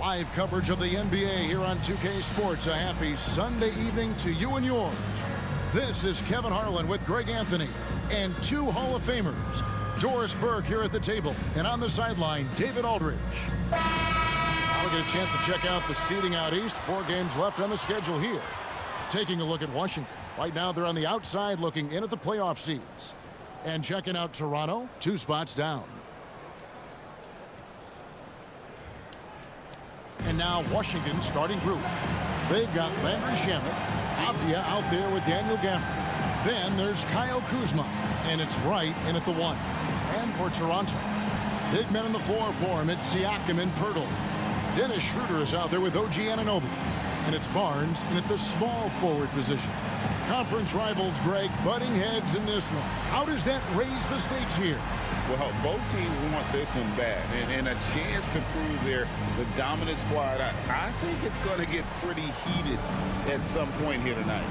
Live coverage of the NBA here on 2K Sports. A happy Sunday evening to you and yours. This is Kevin Harlan with Greg Anthony and two Hall of Famers. Doris Burke here at the table, and on the sideline, David Aldridge. Now we'll get a chance to check out the seeding out east. 4 games left on the schedule here. Taking a look at Washington. Right now they're on the outside looking in at the playoff seeds. And checking out Toronto, 2 spots down. And now Washington's starting group. They've got Landry Shamet, Avdia out there with Daniel Gafford. Then there's Kyle Kuzma, and it's Wright in at the 1. And for Toronto, big men in the 4 for him. It's Siakam and Pirtle. Dennis Schroeder is out there with OG Anunoby. And it's Barnes in at the small forward position. Conference rivals, Greg, butting heads in this one. How does that raise the stakes here? Well, both teams want this one bad, and a chance to prove they're the dominant squad. I think it's going to get pretty heated at some point here tonight.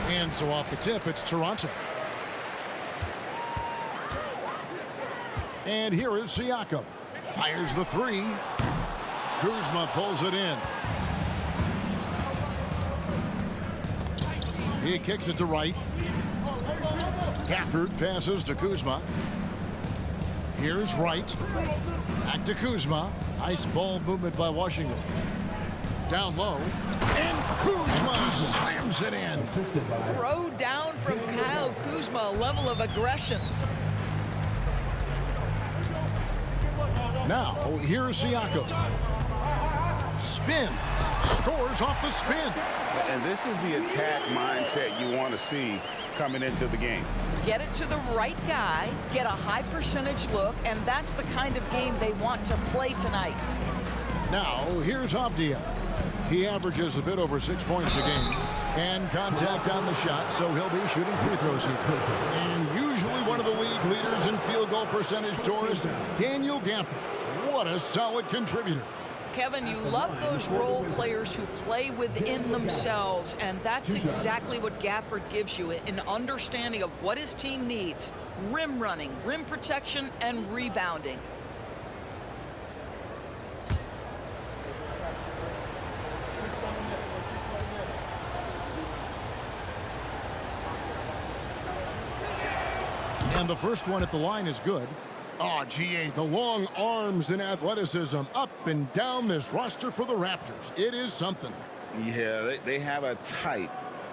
And so off the tip, it's Toronto. And here is Siakam. Fires the 3. Kuzma pulls it in. He kicks it to Wright. Gafford passes to Kuzma. Here's Wright. Back to Kuzma. Nice ball movement by Washington. Down low. And Kuzma slams it in. Throw down from Kyle Kuzma, a level of aggression. Now, here's Siakam. Spins. Scores off the spin. And this is the attack mindset you want to see coming into the game. Get it to the right guy, get a high percentage look, and that's the kind of game they want to play tonight. Now, here's Avdia. He averages a bit over 6 points a game. And contact on the shot, so he'll be shooting free throws here. And usually one of the league leaders in field goal percentage, Doris, Daniel Gafford. What a solid contributor. Kevin, you love those role players who play within themselves, and that's exactly what Gafford gives you, an understanding of what his team needs. Rim running, rim protection, and rebounding. And the first one at the line is good. Oh, GA, the long arms and athleticism up and down this roster for the Raptors. It is something. Yeah, they have a type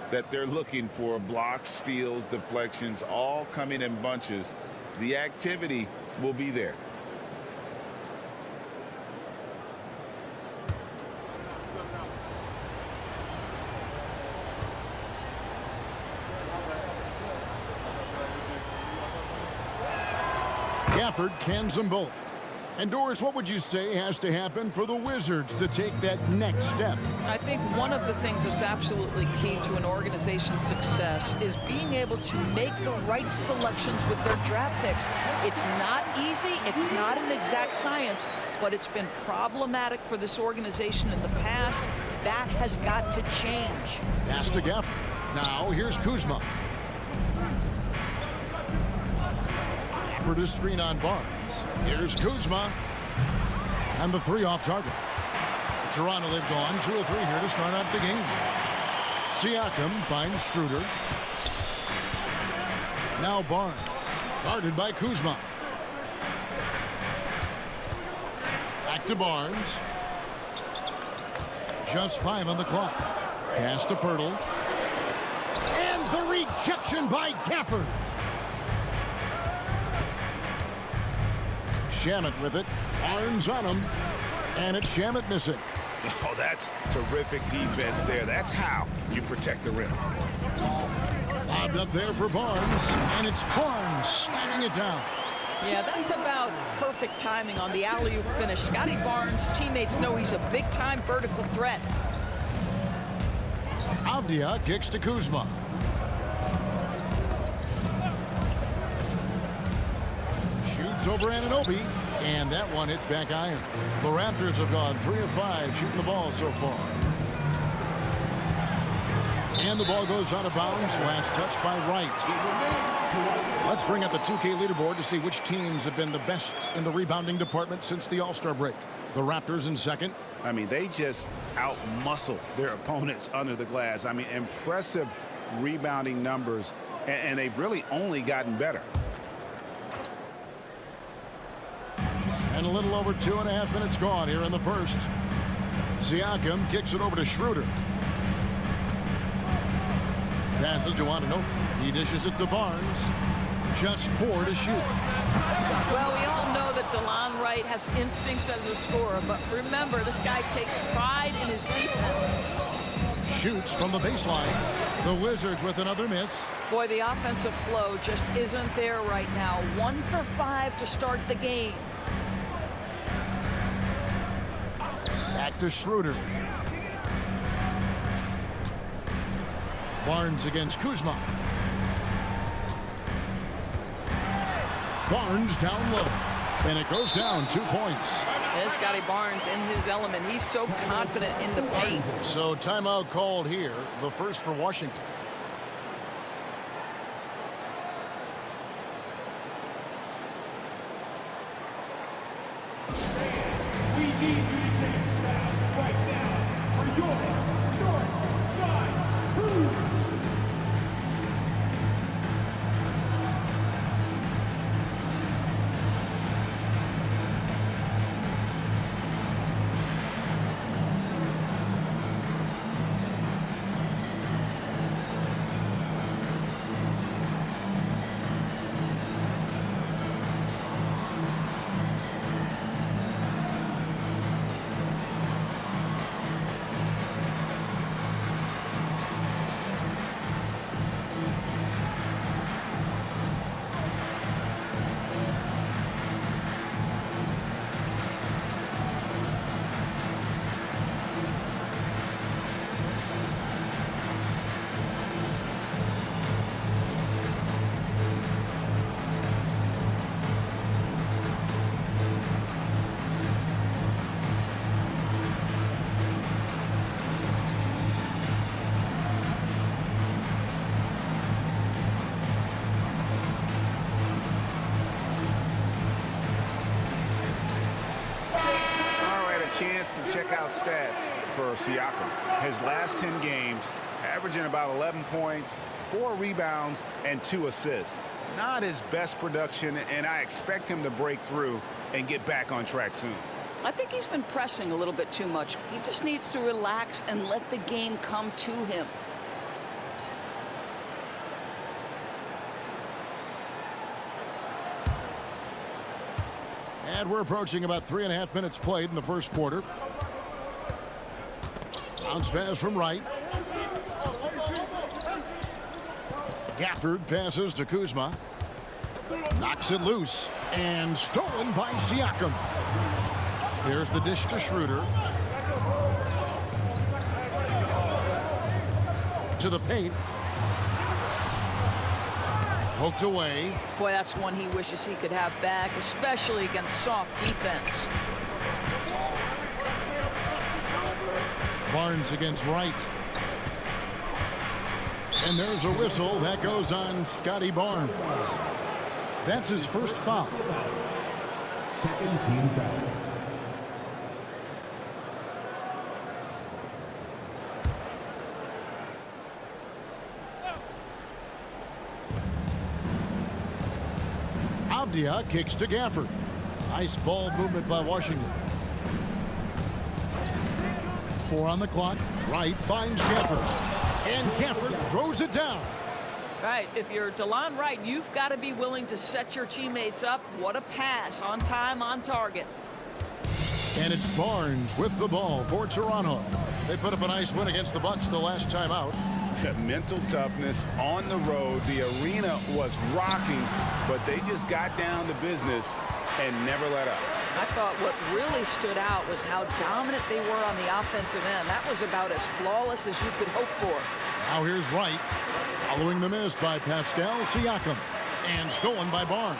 that they're looking for. Blocks, steals, deflections, all coming in bunches. The activity will be there. Gafford cans them both. And Doris, what would you say has to happen for the Wizards to take that next step? I think one of the things that's absolutely key to an organization's success is being able to make the right selections with their draft picks. It's not easy, it's not an exact science, but it's been problematic for this organization in the past. That has got to change. Pass to Gafford. Now here's Kuzma. For the screen on Barnes. Here's Kuzma. And the 3 off target. Toronto, they've gone 2 of 3 here to start out the game. Siakam finds Schroeder. Now Barnes. Guarded by Kuzma. Back to Barnes. Just 5 on the clock. Pass to Pirtle. And the rejection by Gafford. Shamet with it. Barnes on him. And it's Shamet missing. Oh, that's terrific defense there. That's how you protect the rim. Lobbed up there for Barnes. And it's Barnes slamming it down. Yeah, that's about perfect timing on the alley-oop finish. Scotty Barnes' teammates know he's a big-time vertical threat. Avdia kicks to Kuzma. Shoots over Anunoby. And that one hits back iron. The Raptors have gone 3 of 5 shooting the ball so far. And the ball goes out of bounds. Last touch by Wright. Let's bring up the 2K leaderboard to see which teams have been the best in the rebounding department since the All-Star break. The Raptors in second. I mean, they just out-muscle their opponents under the glass. I mean, impressive rebounding numbers, and they've really only gotten better. And a little over 2.5 minutes gone here in the first. Siakam kicks it over to Schroeder. Passes to Anunoby. He dishes it to Barnes. Just 4 to shoot. Well, we all know that DeLon Wright has instincts as a scorer, but remember, this guy takes pride in his defense. Shoots from the baseline. The Wizards with another miss. Boy, the offensive flow just isn't there right now. 1 for 5 to start the game. Back to Schroeder. Barnes against Kuzma. Barnes down low. And it goes down 2 points. There's Scotty Barnes in his element. He's so confident in the paint. So timeout called here. The first for Washington. We need you to take a step right now for your North Side Crew. Chance to check out stats for Siakam. His last 10 games, averaging about 11 points, 4 rebounds, and 2 assists. Not his best production, and I expect him to break through and get back on track soon. I think he's been pressing a little bit too much. He just needs to relax and let the game come to him. And we're approaching about 3.5 minutes played in the first quarter. Bounce pass from Wright. Gafford passes to Kuzma. Knocks it loose. And stolen by Siakam. There's the dish to Schroeder. To the paint. Poked away. Boy, that's one he wishes he could have back, especially against soft defense. Barnes against Wright. And there's a whistle that goes on Scotty Barnes. That's his first foul. Second team foul. Avdia kicks to Gafford. Nice ball movement by Washington. 4 on the clock. Wright finds Gafford. And Gafford throws it down. Right, if you're DeLon Wright, you've got to be willing to set your teammates up. What a pass, on time, on target. And it's Barnes with the ball for Toronto. They put up a nice win against the Bucks the last time out. Mental toughness on the road. The arena was rocking, but they just got down to business and never let up. I thought what really stood out was how dominant they were on the offensive end. That was about as flawless as you could hope for. Now here's Wright, following the miss by Pascal Siakam, and stolen by Barnes.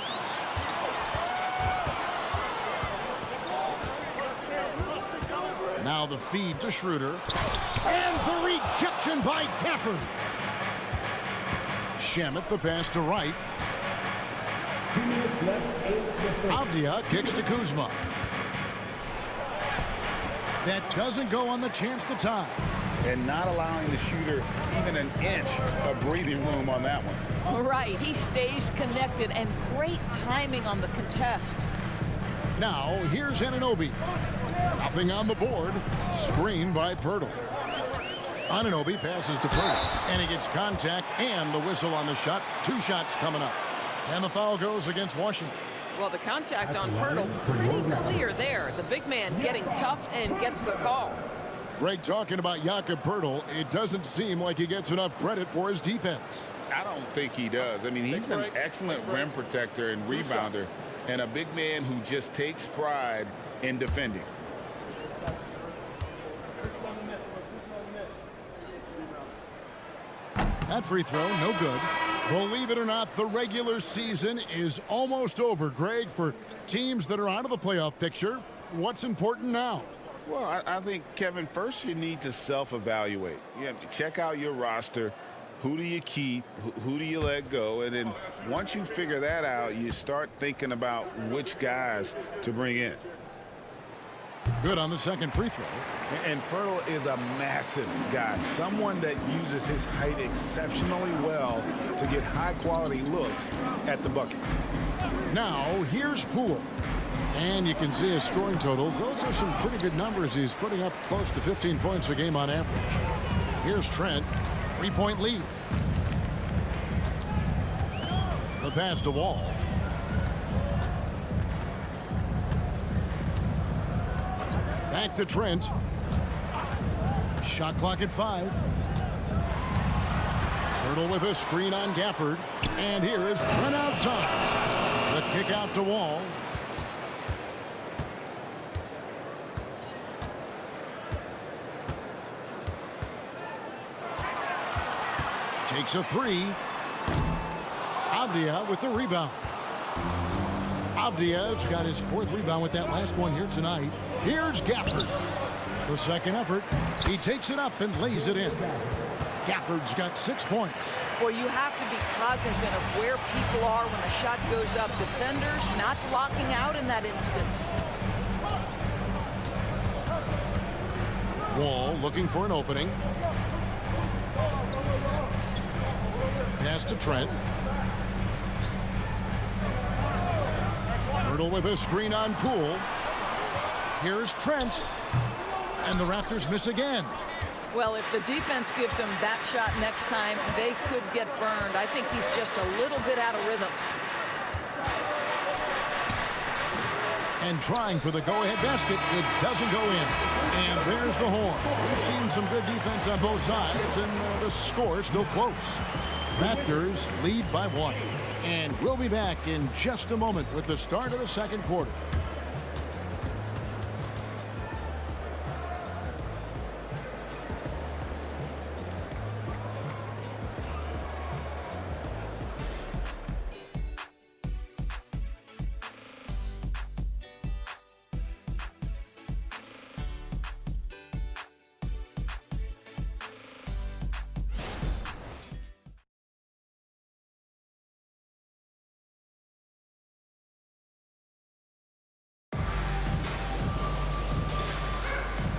Now the feed to Schroeder, and the rejection by Gafford. Shamet the pass to Wright. 2 minutes left, 8 to 30. Avdia kicks to Kuzma. That doesn't go on the chance to tie. And not allowing the shooter even an inch of breathing room on that one. Right, he stays connected, and great timing on the contest. Now, here's Anunoby. Nothing on the board. Screen by Pirtle. Anunoby passes to Pirtle, and he gets contact and the whistle on the shot. 2 shots coming up. And the foul goes against Washington. Well, the contact on Pirtle, pretty clear there. The big man getting tough and gets the call. Greg, talking about Jakob Pirtle, it doesn't seem like he gets enough credit for his defense. I don't think he does. I mean, he's an excellent rim protector and rebounder, and a big man who just takes pride in defending. That free throw, no good. Believe it or not, the regular season is almost over, Greg. For teams that are out of the playoff picture, what's important now? Well, I think, Kevin, first you need to self-evaluate. You have to check out your roster. Who do you keep? Who do you let go? And then once you figure that out, you start thinking about which guys to bring in. Good on the second free throw. And Pirtle is a massive guy, someone that uses his height exceptionally well to get high-quality looks at the bucket. Now, here's Poole. And you can see his scoring totals. Those are some pretty good numbers. He's putting up close to 15 points a game on average. Here's Trent. 3-point lead. The pass to Wall. Back to Trent. Shot clock at 5. Pirtle with a screen on Gafford. And here is Trent outside. The kick out to Wall. Takes a 3. Avdia with the rebound. Avdia's got his 4th rebound with that last one here tonight. Here's Gafford. The second effort. He takes it up and lays it in. Gafford's got 6 points. Well, you have to be cognizant of where people are when the shot goes up. Defenders not blocking out in that instance. Wall looking for an opening. Pass to Trent. Pirtle with a screen on Poole. Here's Trent. And the Raptors miss again. Well, if the defense gives him that shot next time, they could get burned. I think he's just a little bit out of rhythm. And trying for the go-ahead basket, it doesn't go in. And there's the horn. We've seen some good defense on both sides, and the score still close. Raptors lead by 1. And we'll be back in just a moment with the start of the second quarter.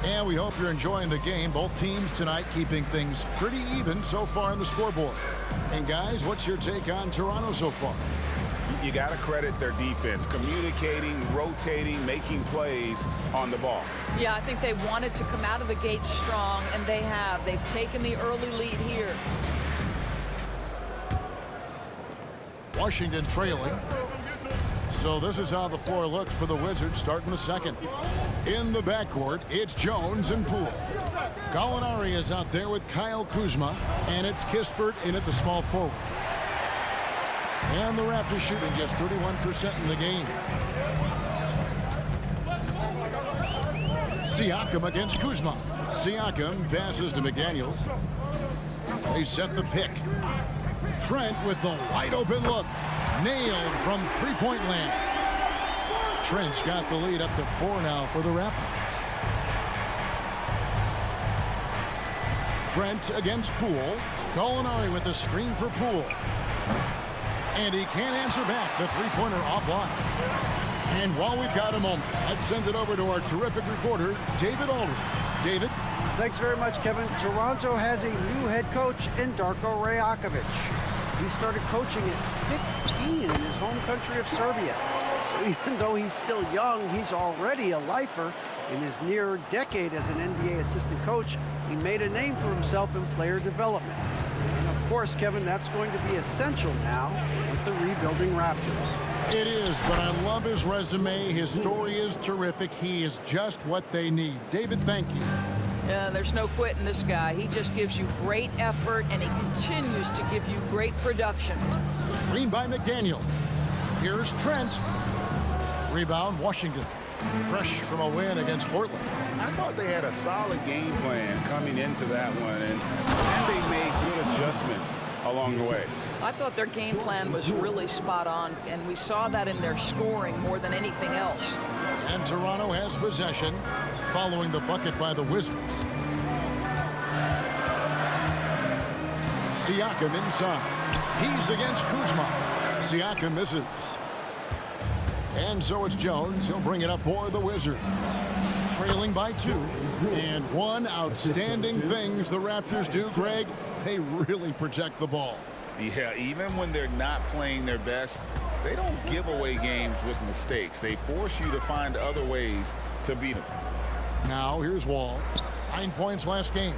And we hope you're enjoying the game. Both teams tonight keeping things pretty even so far on the scoreboard. And guys, what's your take on Toronto so far? You got to credit their defense, communicating, rotating, making plays on the ball. Yeah, I think they wanted to come out of the gate strong, and they have. They've taken the early lead here. Washington trailing. So this is how the floor looks for the Wizards starting the second. In the backcourt, it's Jones and Poole. Gallinari is out there with Kyle Kuzma, and it's Kispert in at the small forward. And the Raptors shooting just 31% in the game. Siakam against Kuzma. Siakam passes to McDaniels. They set the pick. Trent with the wide open look. Nailed from three-point land. Trent's got the lead up to 4 now for the Raptors. Trent against Poole. Gallinari with the screen for Poole. And he can't answer back. The three-pointer offline. And while we've got a moment, let's send it over to our terrific reporter, David Aldridge. David? Thanks very much, Kevin. Toronto has a new head coach in Darko Rajakovic. He started coaching at 16 in his home country of Serbia. So even though he's still young, he's already a lifer. In his near decade as an NBA assistant coach, he made a name for himself in player development. And of course, Kevin, that's going to be essential now with the rebuilding Raptors. It is, but I love his resume. His story is terrific. He is just what they need. David, thank you. Yeah, there's no quitting this guy. He just gives you great effort, and he continues to give you great production. Screen by McDaniel. Here's Trent. Rebound, Washington. Fresh from a win against Portland. I thought they had a solid game plan coming into that one, and they made good adjustments along the way. I thought their game plan was really spot on, and we saw that in their scoring more than anything else. And Toronto has possession, following the bucket by the Wizards. Siakam inside. He's against Kuzma. Siakam misses. And so it's Jones. He'll bring it up for the Wizards. Trailing by 2. And one outstanding things the Raptors do, Greg, they really protect the ball. Yeah, even when they're not playing their best, they don't give away games with mistakes. They force you to find other ways to beat them. Now here's Wall. 9 points last game.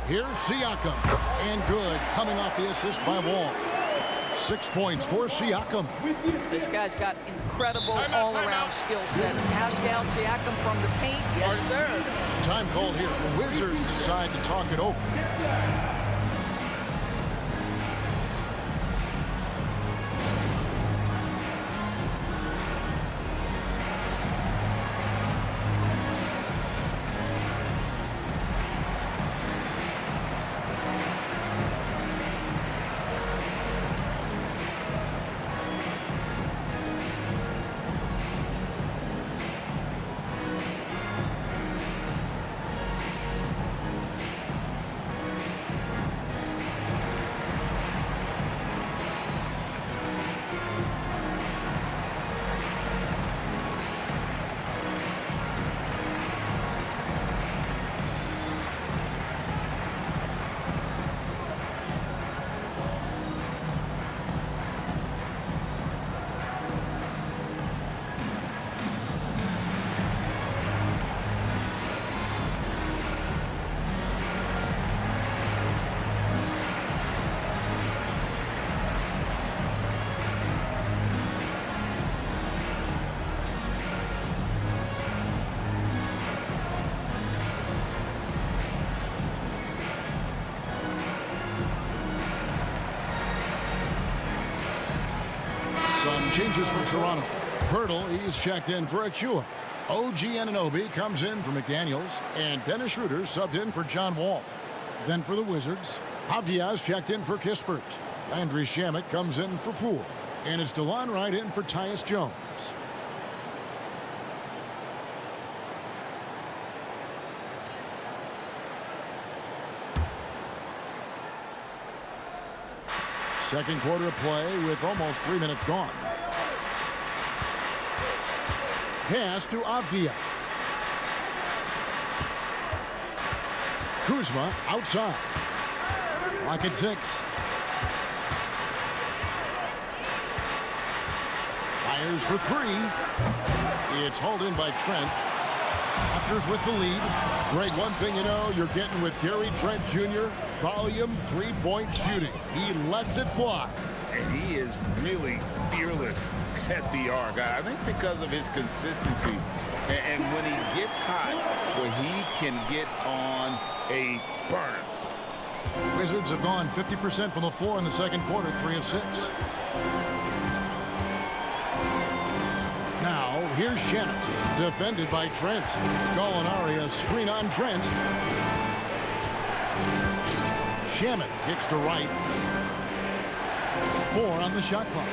Here's Siakam. And good, coming off the assist by Wall. 6 points for Siakam. This guy's got incredible all-around skill set. Pascal Siakam from the paint, yes, sir. Time called here. The Wizards decide to talk it over. Some changes for Toronto. Pirtle, he's checked in for Achua. OG Anunoby comes in for McDaniels. And Dennis Schroeder subbed in for John Wall. Then for the Wizards, Avdia's checked in for Kispert. Landry Shamet comes in for Poole. And it's DeLon Wright in for Tyus Jones. Second quarter of play with almost 3 minutes gone. Pass to Avdia. Kuzma outside. Clock at 6. Fires for 3. It's hauled in by Trent. Raptors with the lead. Greg, one thing you know, you're getting with Gary Trent Jr., volume three-point shooting. He lets it fly. And he is really fearless at the arc. I think because of his consistency. And when he gets hot, well, he can get on a burner. Wizards have gone 50% from the floor in the second quarter, 3 of 6. Now, here's Shamet, defended by Trent. Gallinari, a screen on Trent. Shamet kicks to right. 4 on the shot clock.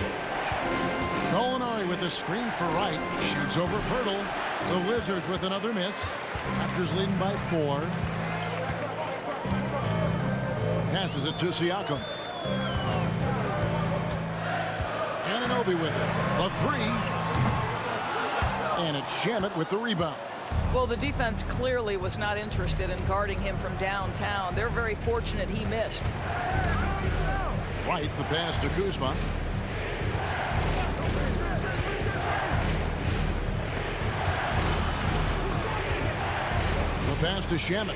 Gallinari with a screen for right. Shoots over Pirtle. The Wizards with another miss. Raptors leading by 4. Passes it to Siakam. Anunoby with it. The three. And it's Shamet with the rebound. Well, the defense clearly was not interested in guarding him from downtown. They're very fortunate he missed. Right, the pass to Kuzma. The pass to Shamet.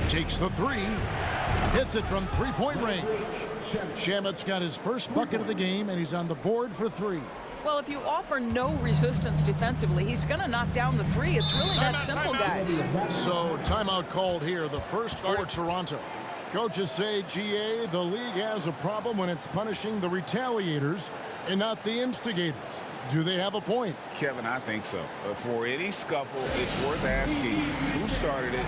Takes the three. Hits it from three-point range. Shamet's got his first bucket of the game, and he's on the board for three. Well, if you offer no resistance defensively, he's going to knock down the three. It's really that simple, guys. So, timeout called here, the first for Toronto. Coaches say, GA, the league has a problem when it's punishing the retaliators and not the instigators. Do they have a point? Kevin, I think so. For any scuffle, it's worth asking who started it,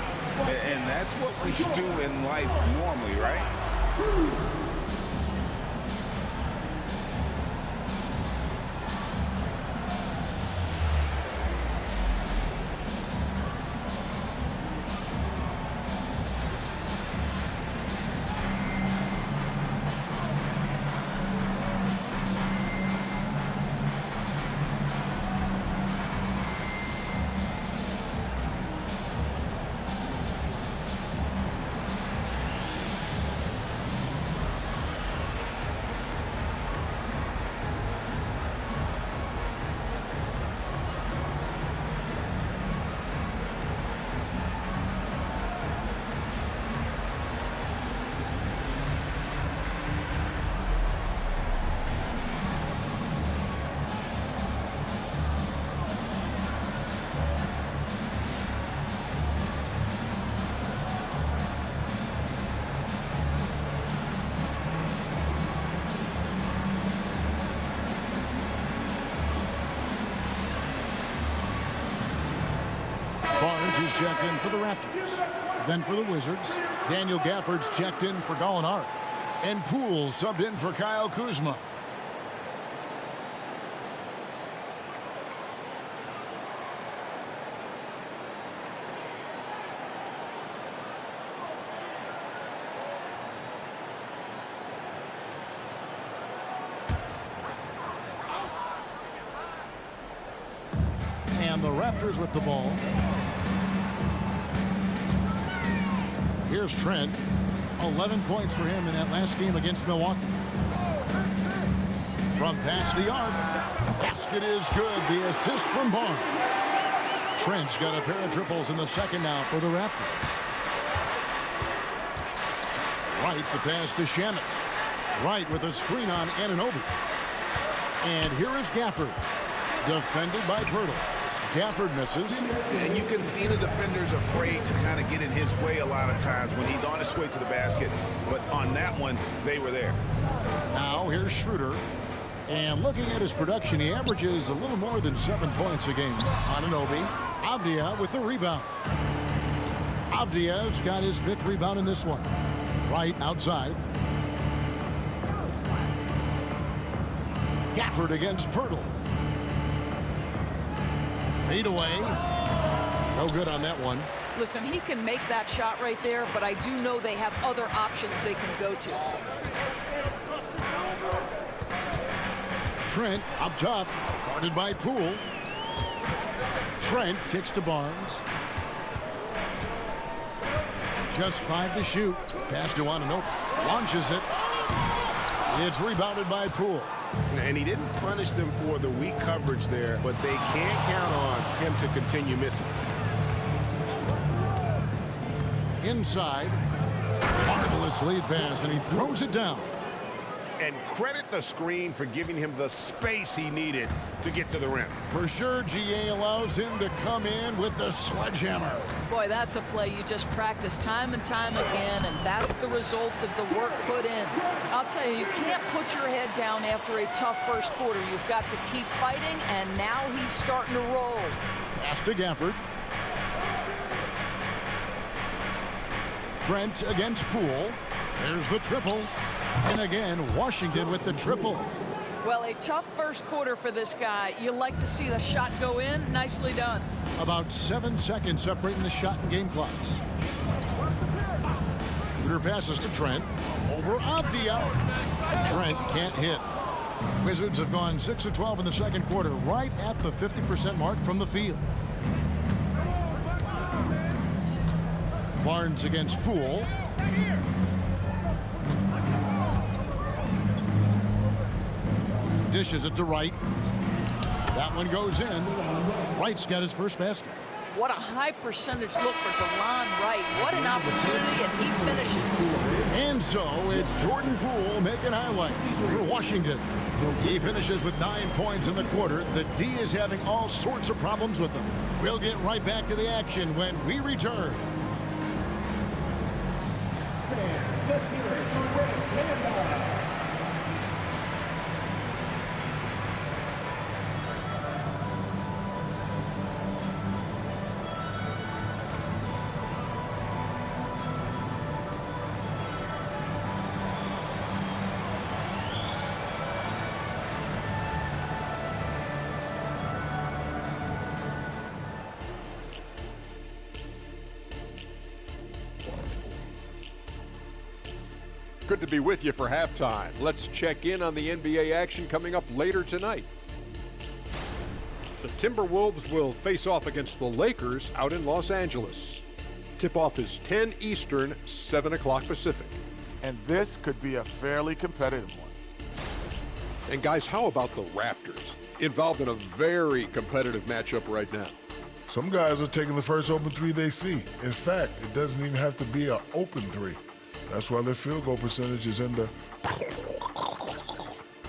and that's what we do in life normally, right? Barnes is checked in for the Raptors. Then for the Wizards, Daniel Gafford's checked in for Gallinari. And Poole subbed in for Kyle Kuzma. And the Raptors with the ball. Here's Trent. 11 points for him in that last game against Milwaukee. From past the arc. Basket is good. The assist from Barnes. Trent's got a pair of triples in the second now for the Raptors. Wright the pass to Shamet. Wright with a screen on Anunoby. And here is Gafford. Defended by Pirtle. Gafford misses. And you can see the defenders afraid to kind of get in his way a lot of times when he's on his way to the basket. But on that one, they were there. Now here's Schroeder. And looking at his production, he averages a little more than 7 points a game. Anunoby. Avdia with the rebound. Avdia's got his 5th rebound in this one. Right outside. Gafford against Pirtle. Fade away. No good on that one. Listen, he can make that shot right there, but I do know they have other options they can go to. Trent up top, guarded by Poole. Trent kicks to Barnes. Just 5 to shoot. Pass to Anunoby. Launches it. It's rebounded by Poole. And he didn't punish them for the weak coverage there, but they can't count on him to continue missing. Inside. Marvelous lead pass, and he throws it down. And credit the screen for giving him the space he needed to get to the rim. For sure, GA allows him to come in with the sledgehammer. Boy, that's a play you just practice time and time again, and that's the result of the work put in. I'll tell you, you can't put your head down after a tough first quarter. You've got to keep fighting, and now he's starting to roll. Pass to Gafford. Trent against Poole. There's the triple. And again, Washington with the triple. Well, a tough first quarter for this guy. You like to see the shot go in. Nicely done. About 7 seconds separating the shot and game clocks. Schroeder passes to Trent. Over Avdia. Trent can't hit. Wizards have gone 6 of 12 in the second quarter, right at the 50% mark from the field. Barnes against Poole. Dishes it to Wright. That one goes in. Wright's got his first basket. What a high percentage look for DeLon Wright. What an opportunity, and he finishes. And so it's Jordan Poole making highlights for Washington. He finishes with 9 points in the quarter. The D is having all sorts of problems with him. We'll get right back to the action when we return. Let's hear it for Red Panda. Good to be with you for halftime. Let's check in on the NBA action coming up later tonight. The Timberwolves will face off against the Lakers out in Los Angeles. Tip-off is 10 Eastern, 7 o'clock Pacific. And this could be a fairly competitive one. And guys, how about the Raptors? Involved in a very competitive matchup right now. Some guys are taking the first open three they see. In fact, it doesn't even have to be an open three. That's why their field goal percentage is in the...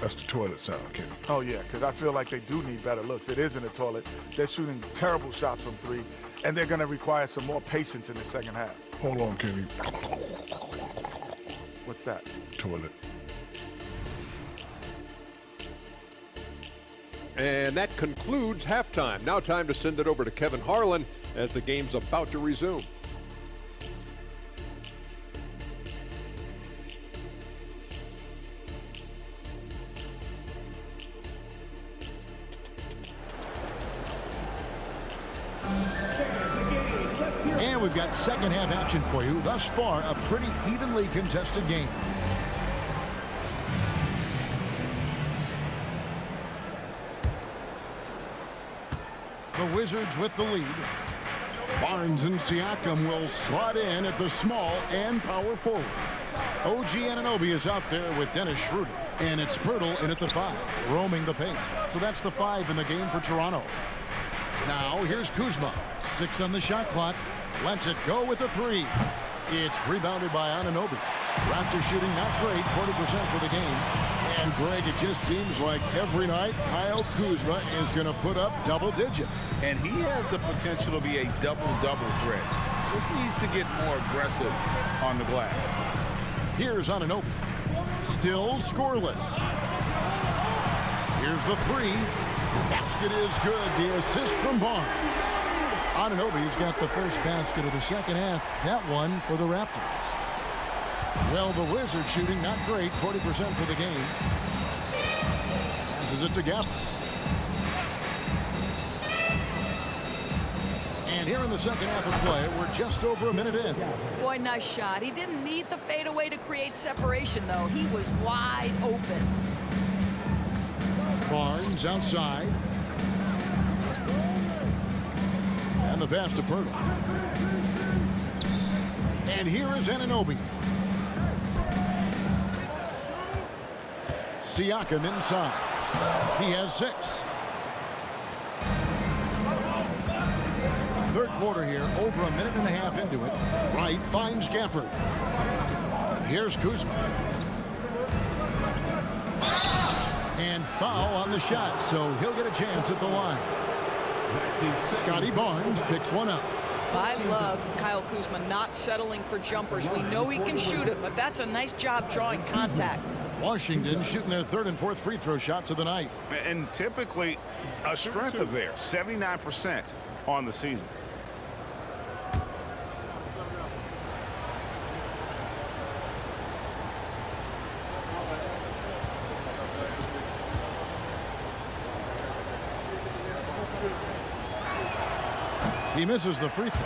That's the toilet sound, Kenny. Oh, yeah, because I feel like they do need better looks. It is in the toilet. They're shooting terrible shots from three, and they're going to require some more patience in the second half. Hold on, Kenny. What's that? Toilet. And that concludes halftime. Now time to send it over to Kevin Harlan as the game's about to resume. And we've got second half action for you. Thus far, a pretty evenly contested game. The Wizards with the lead. Barnes and Siakam will slot in at the small and power forward. OG Anunoby is out there with Dennis Schroeder. And it's Pirtle in at the 5, roaming the paint. So that's the 5 in the game for Toronto. Now here's Kuzma. 6 on the shot clock. Lets it go with a 3. It's rebounded by Anunoby. Raptors shooting not great, 40% for the game. And Greg, it just seems like every night Kyle Kuzma is going to put up double digits. And he has the potential to be a double-double threat. Just needs to get more aggressive on the glass. Here's Anunoby. Still scoreless. Here's the 3. Basket is good. The assist from Barnes. Anunoby's got the first basket of the second half. That one for the Raptors. Well, the Wizards shooting not great, 40% for the game. Passes it to Gafford. And here in the second half of play, we're just over a minute in. Boy, nice shot. He didn't need the fadeaway to create separation, though. He was wide open. Barnes outside. And the pass to Pirtle. And here is Anunoby. Siakam inside. He has 6. Third quarter here, over a minute and a half into it. Wright finds Gafford. Here's Kuzma. And foul on the shot, so he'll get a chance at the line. Scotty Barnes picks one up. I love Kyle Kuzma not settling for jumpers. We know he can shoot it, but that's a nice job drawing contact. Washington shooting their third and fourth free throw shots of the night. And typically a strength of theirs, 79% on the season. He misses the free throw.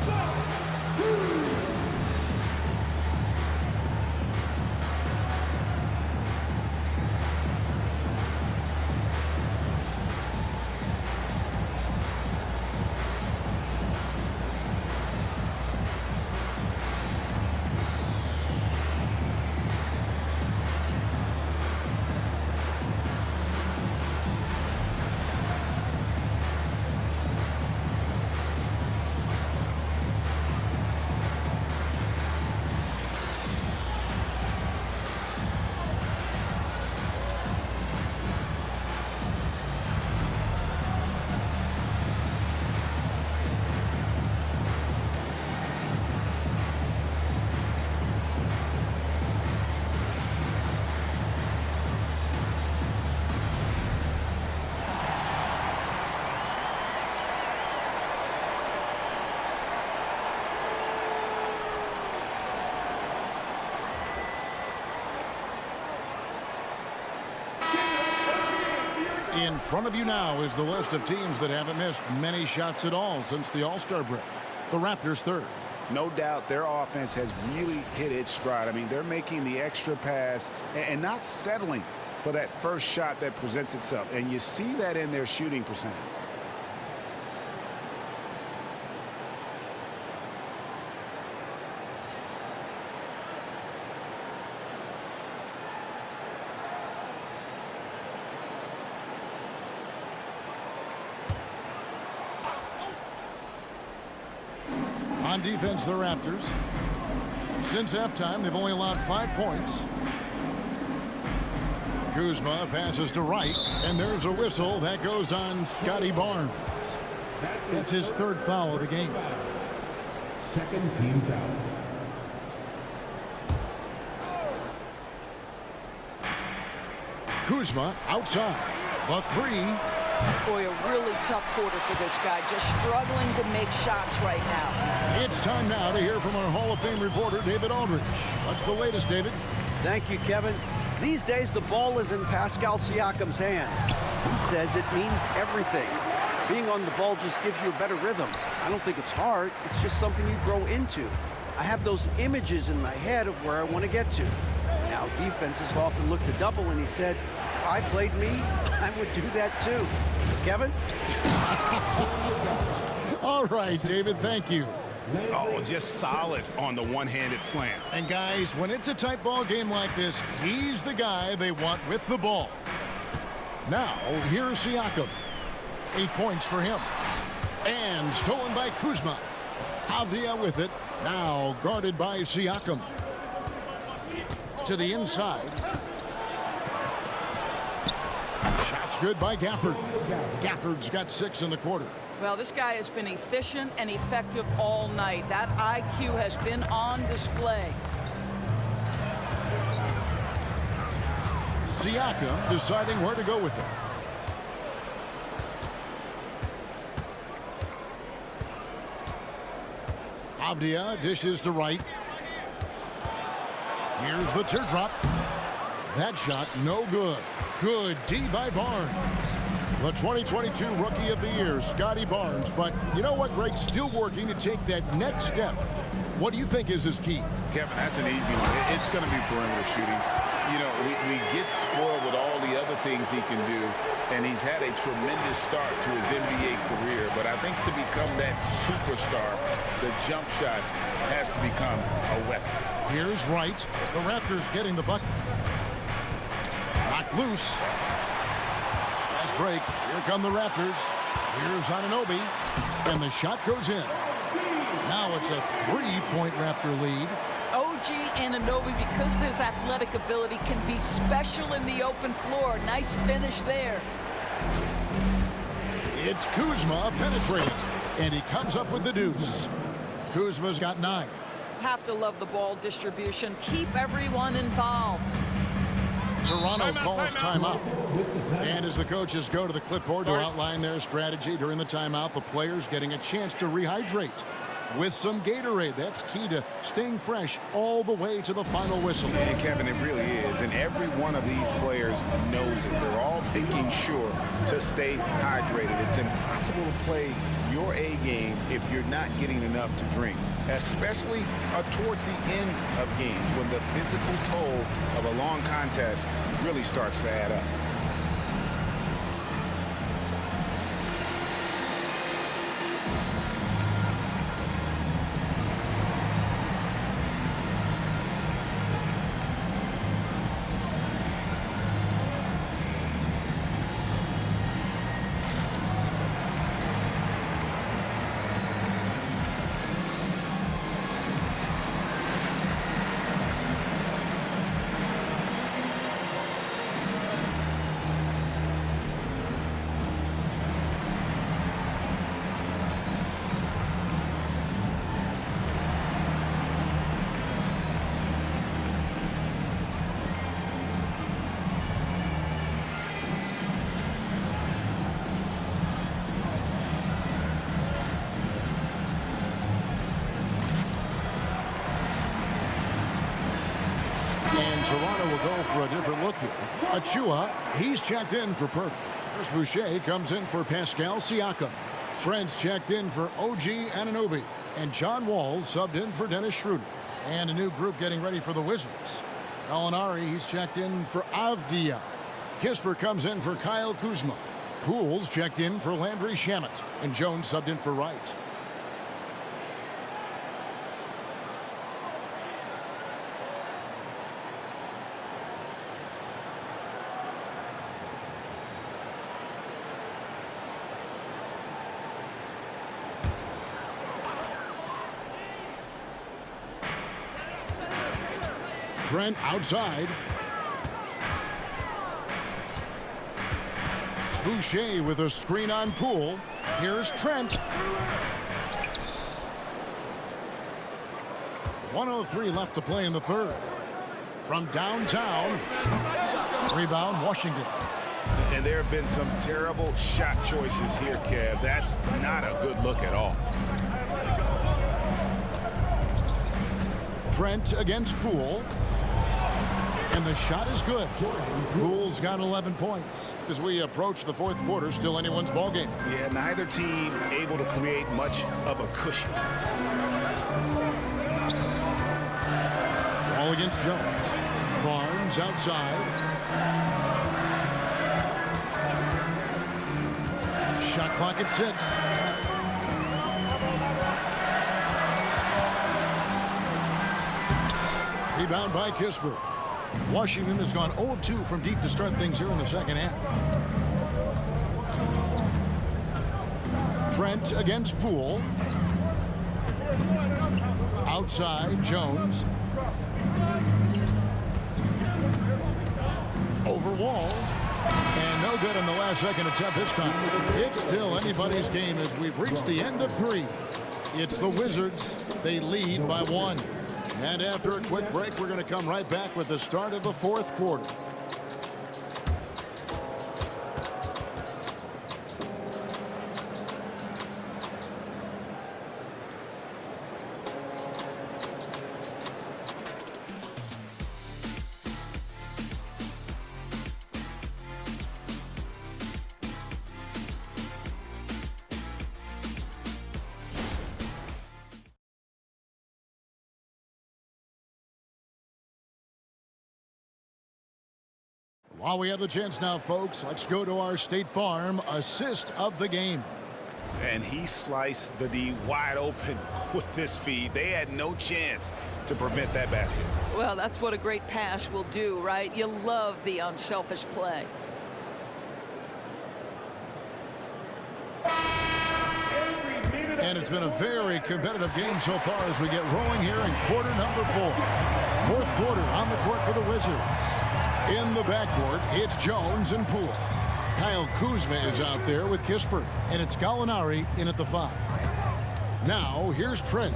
In front of you now is the list of teams that haven't missed many shots at all since the All-Star break. The Raptors third. No doubt their offense has really hit its stride. I mean, they're making the extra pass and not settling for that first shot that presents itself. And you see that in their shooting percentage. On defense, the Raptors. Since halftime, they've only allowed 5 points. Kuzma passes to Wright, and there's a whistle that goes on Scotty Barnes. That's his third foul of the game. Second team foul. Kuzma outside. The three. Boy, a really tough quarter for this guy. Just struggling to make shots right now. It's time now to hear from our Hall of Fame reporter, David Aldridge. What's the latest, David? Thank you, Kevin. These days, the ball is in Pascal Siakam's hands. He says it means everything. Being on the ball just gives you a better rhythm. I don't think it's hard. It's just something you grow into. I have those images in my head of where I want to get to. Now, defenses often look to double, and he said, if I played me, I would do that too. Kevin? All right, David, thank you. Oh, just solid on the one-handed slam. And guys, when it's a tight ball game like this, he's the guy they want with the ball. Now, here's Siakam. 8 points for him. And stolen by Kuzma. Avdia with it. Now guarded by Siakam. To the inside. Shots good by Gafford. Gafford's got 6 in the quarter. Well, this guy has been efficient and effective all night. That IQ has been on display. Siakam deciding where to go with it. Avdia dishes to Wright. Here's the teardrop. That shot no good. Good D by Barnes. The 2022 Rookie of the Year, Scotty Barnes. But you know what, Greg? Still working to take that next step. What do you think is his key? Kevin, that's an easy one. It's going to be perimeter shooting. You know, we get spoiled with all the other things he can do, and he's had a tremendous start to his NBA career. But I think to become that superstar, the jump shot has to become a weapon. Here's Wright. The Raptors getting the bucket. Knocked loose. Fast break. Here come the Raptors. Here's Anunoby. And the shot goes in. Now it's a 3-point Raptor lead. OG Anunoby, because of his athletic ability, can be special in the open floor. Nice finish there. It's Kuzma penetrating. And he comes up with the deuce. Kuzma's got 9. Have to love the ball distribution. Keep everyone involved. Toronto calls timeout. And as the coaches go to the clipboard to outline their strategy during the timeout, the players getting a chance to rehydrate with some Gatorade. That's key to staying fresh all the way to the final whistle. And Kevin, it really is. And every one of these players knows it. They're all making sure to stay hydrated. It's impossible to play your A game if you're not getting enough to drink, especially towards the end of games when the physical toll of a long contest really starts to add up. And Toronto will go for a different look here. Achua, he's checked in for Perk. Chris Boucher comes in for Pascal Siakam. Trent's checked in for OG Anunoby. And John Wall subbed in for Dennis Schroeder. And a new group getting ready for the Wizards. Gallinari, he's checked in for Avdia. Kisper comes in for Kyle Kuzma. Pools checked in for Landry Shamet. And Jones subbed in for Wright. Trent outside. Boucher with a screen on Poole. Here's Trent. 1:03 left to play in the third. From downtown. Rebound, Washington. And there have been some terrible shot choices here, Kev. That's not a good look at all. Trent against Poole. And the shot is good. Poole's got 11 points. As we approach the fourth quarter, still anyone's ballgame. Yeah, neither team able to create much of a cushion. Ball against Jones. Barnes outside. Shot clock at 6. Rebound by Kisper. Washington has gone 0 of 2 from deep to start things here in the second half. Trent against Poole. Outside, Jones. Over Wall. And no good in the last second attempt this time. It's still anybody's game as we've reached the end of 3. It's the Wizards. They lead by 1. And after a quick break, we're going to come right back with the start of the fourth quarter. While we have the chance now, folks, let's go to our State Farm assist of the game. And he sliced the D wide open with this feed. They had no chance to prevent that basket. Well, that's what a great pass will do, right? You love the unselfish play. And it's been a very competitive game so far as we get rolling here in quarter number 4. Fourth quarter on the court for the Wizards. In the backcourt, it's Jones and Poole. Kyle Kuzma is out there with Kisper, and it's Gallinari in at the 5. Now, here's Trent.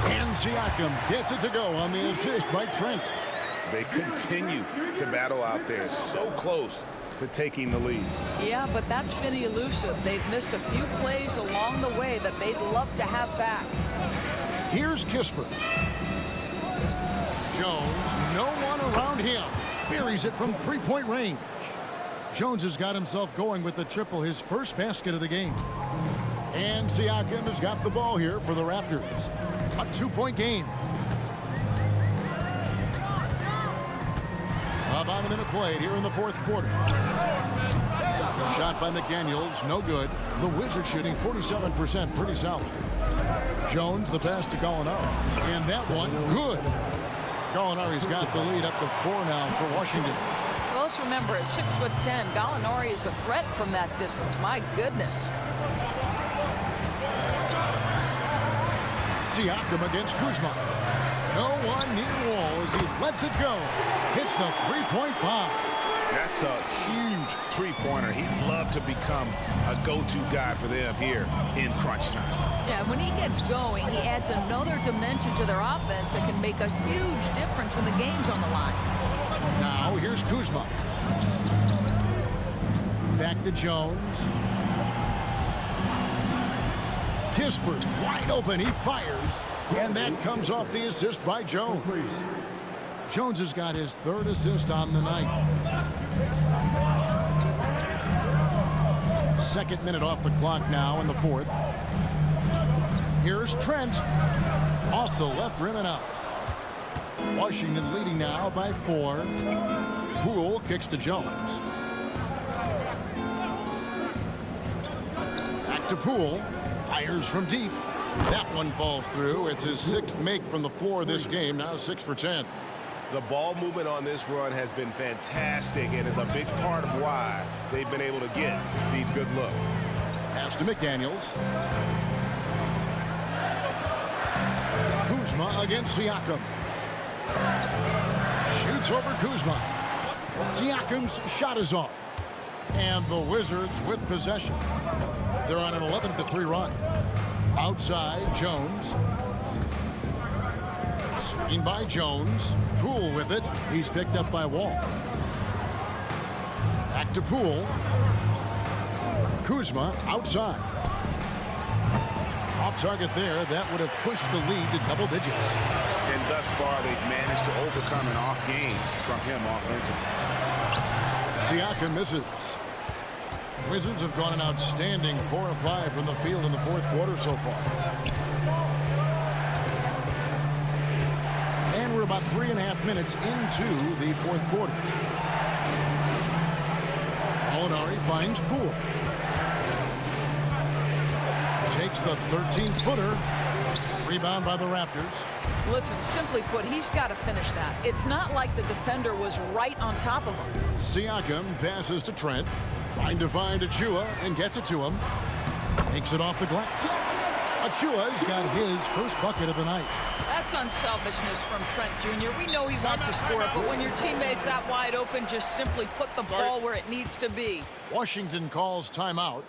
And Siakam gets it to go on the assist by Trent. They continue to battle out there, so close to taking the lead. Yeah, but that's been elusive. They've missed a few plays along the way that they'd love to have back. Here's Kisper. Jones, no one around him. Buries it from three-point range. Jones has got himself going with the triple, his first basket of the game. And Siakam has got the ball here for the Raptors. A 2-point game. About a minute played here in the fourth quarter. A shot by McDaniels, no good. The Wizards shooting 47%, pretty solid. Jones, the pass to Gallinari. And that one, good. Gallinari's got the lead up to 4 now for Washington. Well, let's remember, at 6'10", Gallinari is a threat from that distance. My goodness. Siakam against Kuzma. No one near Wall as he lets it go. Hits the three-point bomb. That's a huge three-pointer. He'd love to become a go-to guy for them here in crunch time. Yeah, when he gets going, he adds another dimension to their offense that can make a huge difference when the game's on the line. Now, here's Kuzma. Back to Jones. Kisper, wide open, he fires. And that comes off the assist by Jones. Jones has got his 3rd assist on the night. 2nd minute off the clock now in the 4th. Here's Trent. Off the left rim and out. Washington leading now by 4. Poole kicks to Jones. Back to Poole. Fires from deep. That one falls through. It's his 6th make from the floor this game. Now 6 for 10. The ball movement on this run has been fantastic and is a big part of why they've been able to get these good looks. Pass to McDaniels. Kuzma against Siakam. Shoots over Kuzma. Siakam's shot is off. And the Wizards with possession. They're on an 11-3 run. Outside, Jones. Screen by Jones. Poole with it. He's picked up by Wall. Back to Poole. Kuzma outside. Off target there. That would have pushed the lead to double digits. And thus far, they've managed to overcome an off game from him offensively. Siakam misses. Wizards have gone an outstanding 4 of 5 from the field in the 4th quarter so far. And we're about 3.5 minutes into the 4th quarter. Molinari finds Poole. Takes the 13-footer. Rebound by the Raptors. Listen, simply put, he's got to finish that. It's not like the defender was right on top of him. Siakam passes to Trent. Trying to find Achua and gets it to him. Takes it off the glass. Achua's got his first bucket of the night. That's unselfishness from Trent Jr. We know he wants to score it, but when your teammate's that wide open, just simply put the ball where it needs to be. Washington calls timeout.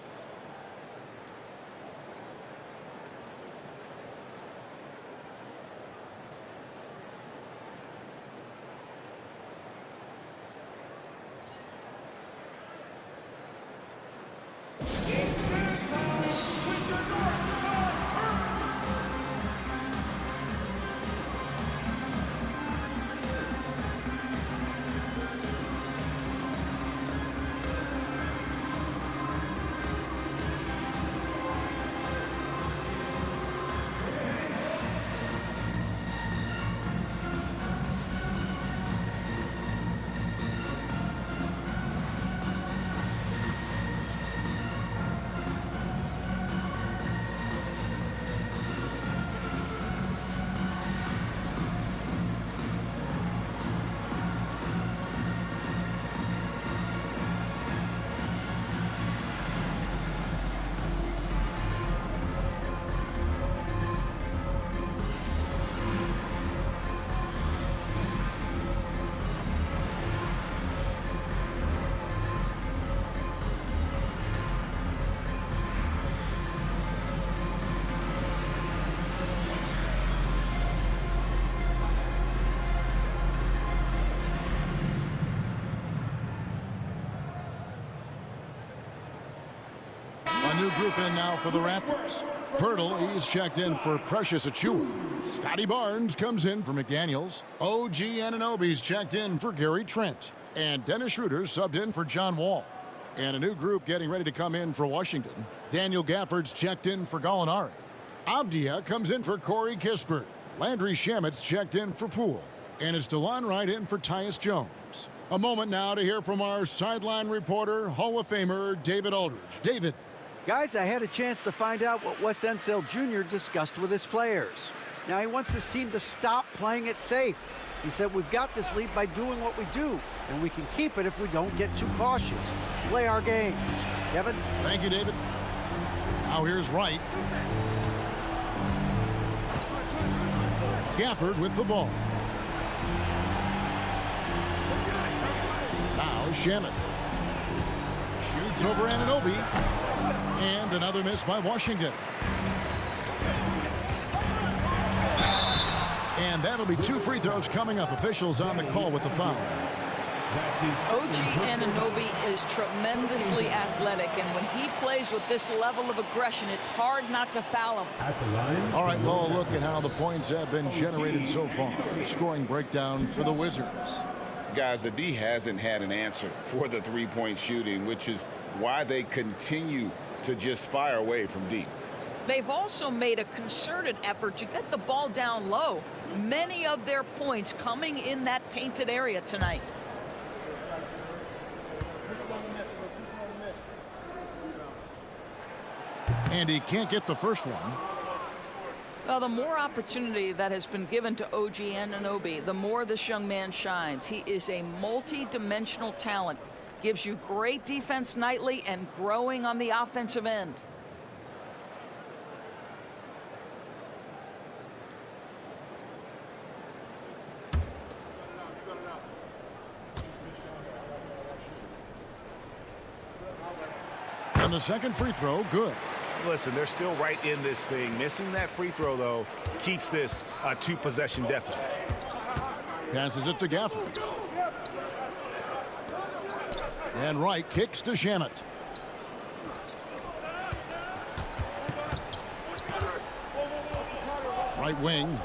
A new group in now for the Raptors. Pirtle, he's checked in for Precious Achiuwa. Scotty Barnes comes in for McDaniels. OG Anunoby's checked in for Gary Trent. And Dennis Schroeder's subbed in for John Wall. And a new group getting ready to come in for Washington. Daniel Gafford's checked in for Gallinari. Avdia comes in for Corey Kispert. Landry Shamit's checked in for Poole. And it's DeLon Wright in for Tyus Jones. A moment now to hear from our sideline reporter, Hall of Famer David Aldridge. David. Guys, I had a chance to find out what Wes Unseld Jr. discussed with his players. Now, he wants his team to stop playing it safe. He said, we've got this lead by doing what we do, and we can keep it if we don't get too cautious. Play our game. Kevin? Thank you, David. Now here's Wright. Gafford with the ball. Now Shamit. Shoots over Anunoby. And another miss by Washington. And that'll be 2 free throws coming up. Officials on the call with the foul. OG Anunoby is tremendously athletic, and when he plays with this level of aggression, it's hard not to foul him. At the line. All right, well, look at how the points have been generated so far. Scoring breakdown for the Wizards. Guys, the D hasn't had an answer for the three-point shooting, which is why they continue to just fire away from deep. They've also made a concerted effort to get the ball down low. Many of their points coming in that painted area tonight. And he can't get the first one. Well, the more opportunity that has been given to OG Anunoby, the more this young man shines. He is a multi-dimensional talent. Gives you great defense nightly and growing on the offensive end. And the second free throw, good. Listen, they're still right in this thing. Missing that free throw, though, keeps this a two-possession deficit. Passes it to Gafford. And Wright kicks to Shamet. Right wing.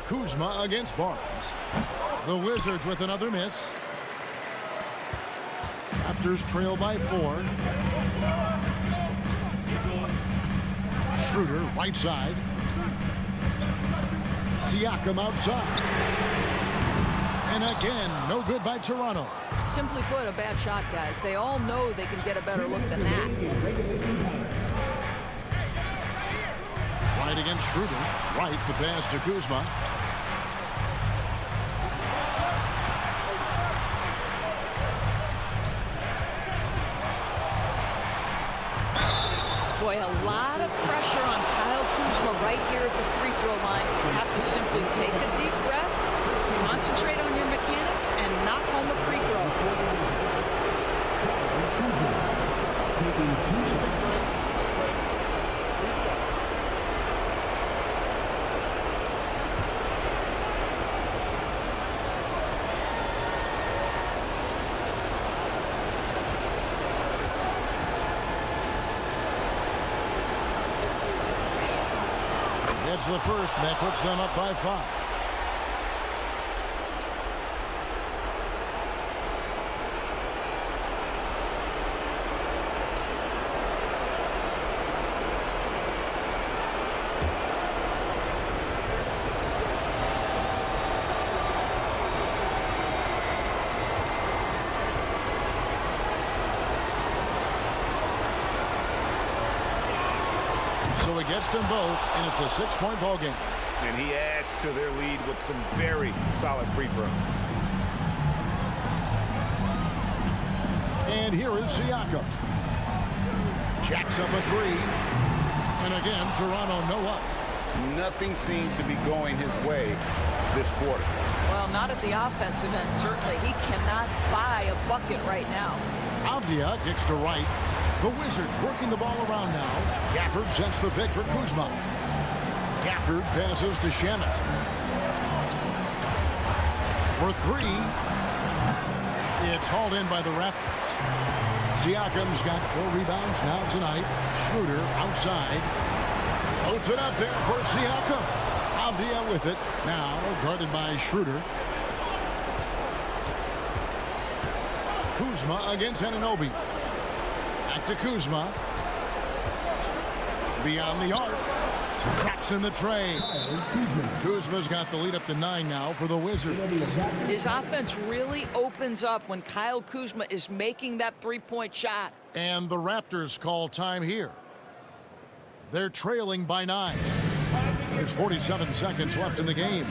Kuzma against Barnes. The Wizards with another miss. Raptors trail by 4. Schroeder, right side. Siakam outside. And again, no good by Toronto. Simply put, a bad shot, guys. They all know they can get a better look than that. Right against Schroeder. Right, the pass to Kuzma. Boy, a lot of pressure on Kyle Kuzma right here at the free throw line. You have to simply take a deep breath, concentrate on your mechanics, and knock home a free throw. Taking 2 shots. It's the first, and that puts them up by 5. So it gets them both, and it's a 6-point ball game. And he adds to their lead with some very solid free throws. And here is Siakam. Jacks up a 3. And again, Toronto no up. Nothing seems to be going his way this quarter. Well, not at the offensive end, certainly. He cannot buy a bucket right now. Avdia kicks to right. The Wizards working the ball around now. Gafford sets the pick for Kuzma. Gafford passes to Shamet. For 3. It's hauled in by the Raptors. Siakam's got 4 rebounds now tonight. Schroeder outside. Puts it up there for Siakam. Avdia with it. Now guarded by Schroeder. Kuzma against Anunoby. Back to Kuzma. Beyond the arc. Traps in the tray. Kuzma's got the lead up to 9 now for the Wizards. His offense really opens up when Kyle Kuzma is making that three-point shot. And the Raptors call time here. They're trailing by 9. There's 47 seconds left in the game.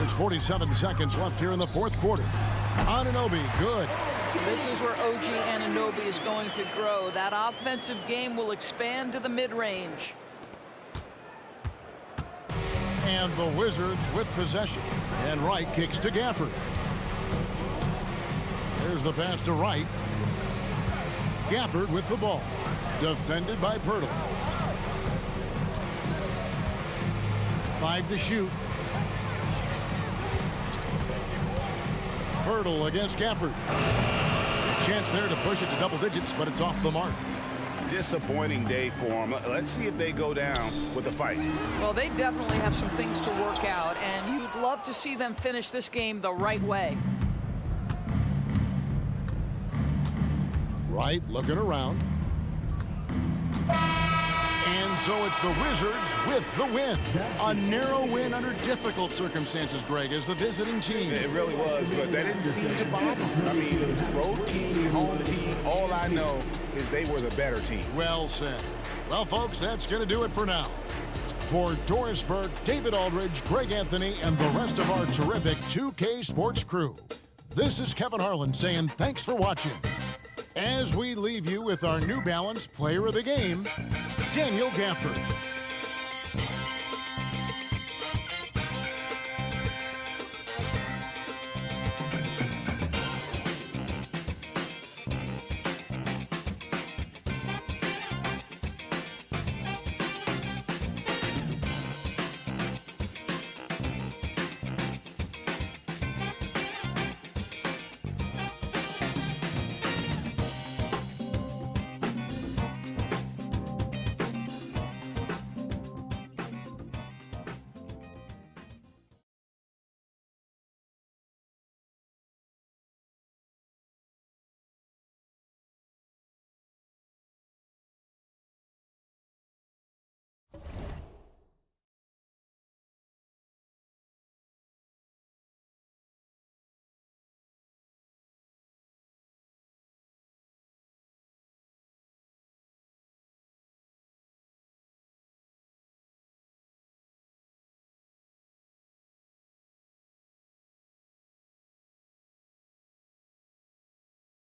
There's 47 seconds left here in the fourth quarter. Anunoby, good. This is where OG Anunoby is going to grow. That offensive game will expand to the mid-range. And the Wizards with possession. And Wright kicks to Gafford. There's the pass to Wright. Gafford with the ball. Defended by Pirtle. 5 to shoot. Pirtle against Gafford. Chance there to push it to double digits, but it's off the mark. Disappointing day for them. Let's see if they go down with a fight. Well, they definitely have some things to work out, and you'd love to see them finish this game the right way. Wright looking around. And so it's the Wizards with the win. A narrow win under difficult circumstances, Greg, as the visiting team. It really was, but that didn't seem to bother them. I mean, it's road team, home team. All I know is they were the better team. Well said. Well, folks, that's going to do it for now. For Doris Burke, David Aldridge, Greg Anthony, and the rest of our terrific 2K Sports crew, this is Kevin Harlan saying thanks for watching. As we leave you with our New Balance Player of the Game, Daniel Gafford.